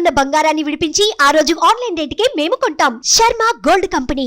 ఉన్న బంగారాన్ని విడిపించి ఆ రోజు ఆన్లైన్ రేటుకే మేము కొంటాం. Sharma gold company.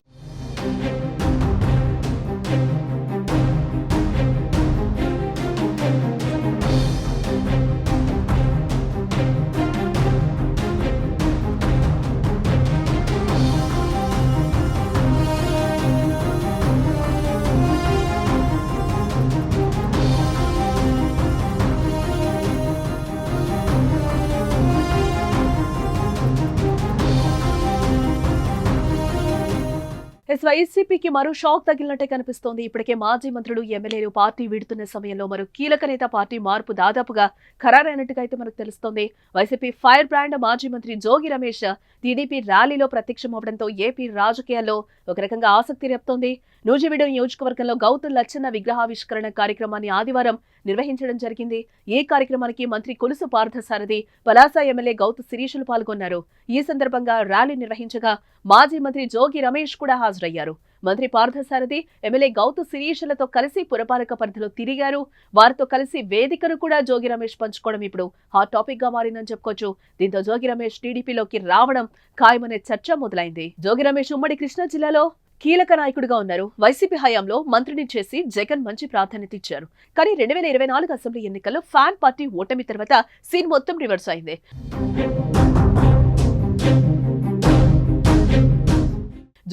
వైసీపీకి మరో షాక్ తగిలినట్టే కనిపిస్తోంది. ఇప్పటికే మాజీ మంత్రులు, ఎమ్మెల్యేలు పార్టీ వీడుతున్న సమయంలో మరో కీలక నేత పార్టీ మార్పు దాదాపుగా ఖరారైనట్టుగా అయితే మనకు తెలుస్తోంది. వైసీపీ ఫైర్ బ్రాండ్ మాజీ మంత్రి జోగి రమేష్ టీడీపీ ర్యాలీలో ప్రత్యక్షమవడంతో ఏపీ రాజకీయాల్లో ఒక రకంగా ఆసక్తి రేపుతోంది. నూజివీడు నియోజకవర్గంలో గౌతు లచ్చన్న విగ్రహావిష్కరణ కార్యక్రమాన్ని ఆదివారం నిర్వహించడం జరిగింది. ఈ కార్యక్రమానికి మంత్రి కొలుసు పార్థసారథి, పలాస ఎమ్మెల్యే గౌతు శిరీషులు పాల్గొన్నారు. ఈ సందర్భంగా ర్యాలీ నిర్వహించగా మాజీ మంత్రి జోగి రమేష్ కూడా హాజరయ్యారు. మంత్రి పార్థసారథి, ఎమ్మెల్యే గౌతు శిరీషులతో కలిసి పురపాలక పరిధిలో తిరిగారు. వారితో కలిసి వేదికను కూడా జోగి రమేష్ పంచుకోవడం ఇప్పుడు హాట్ టాపిక్ గా మారిందని చెప్పుకోవచ్చు. దీంతో జోగి రమేష్ టీడీపీలోకి రావడం ఖాయమనే చర్చ మొదలైంది. జోగి రమేష్ ఉమ్మడి కృష్ణా జిల్లాలో కీలక నాయకుడిగా ఉన్నారు. వైసీపీ హయాంలో మంత్రిని చేసి జగన్ మంచి ప్రాధాన్యత ఇచ్చారు. కానీ 2024 అసెంబ్లీ ఎన్నికల్లో ఫ్యాన్ పార్టీ ఓటమి తర్వాత సీన్ మొత్తం రివర్స్ అయింది.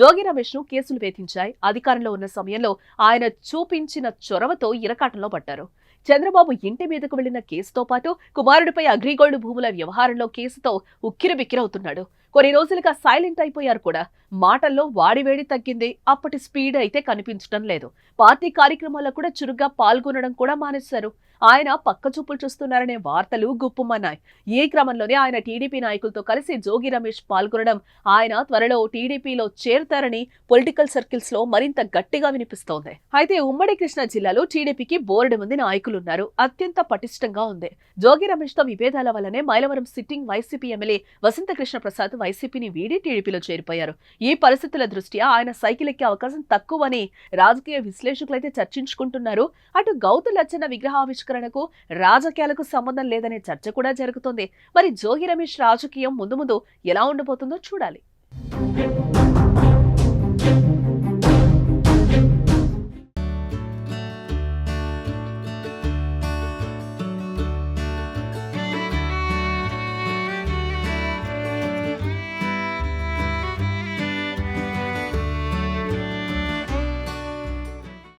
జోగి రమేష్ ను కేసులు వేధించాయి. అధికారంలో ఉన్న సమయంలో ఆయన చూపించిన చొరవతో ఇరకాటంలో పడ్డారు. చంద్రబాబు ఇంటి మీదకు వెళ్లిన కేసుతో పాటు కుమారుడిపై అగ్రిగోల్డ్ భూముల వ్యవహారంలో కేసుతో ఉక్కిరిబిక్కిరవుతున్నాడు. కొన్ని రోజులుగా సైలెంట్ అయిపోయారు కూడా. మాటల్లో వాడివేడి తగ్గింది. అప్పటి స్పీడ్ అయితే కనిపించడం లేదు. పార్టీ కార్యక్రమాల్లో కూడా చురుగ్గా పాల్గొనడం కూడా మానేశారు. ఆయన పక్క చూపులు చూస్తున్నారనే వార్తలు గుప్పుమన్నాయి. ఈ క్రమంలోనే ఆయన టీడీపీ నాయకులతో కలిసి జోగి రమేష్ పాల్గొనడం, ఆయన త్వరలో టీడీపీలో చేరుతారని పొలిటికల్ సర్కిల్స్ లో మరింత గట్టిగా వినిపిస్తోంది. అయితే ఉమ్మడి కృష్ణా జిల్లాలో టీడీపీకి బోర్డు మంది నాయకులున్నారు. అత్యంత పటిష్టంగా ఉంది. జోగి రమేష్ తో విభేదాల వల్లనే మైలవరం సిట్టింగ్ వైసీపీ ఎమ్మెల్యే వసంత కృష్ణ ప్రసాద్ వైసీపీని వీడి టీడీపీలో చేరిపోయారు. ఈ పరిస్థితుల దృష్ట్యా ఆయన సైకిల్ ఎక్కే అవకాశం తక్కువని రాజకీయ విశ్లేషకులైతే చర్చించుకుంటున్నారు. అటు గౌతు లచ్చన్న విగ్రహావిష్కరణకు రాజకీయాలకు సంబంధం లేదనే చర్చ కూడా జరుగుతోంది. మరి జోగి రమేష్ రాజకీయం ముందు ముందు ఎలా ఉండబోతుందో చూడాలి.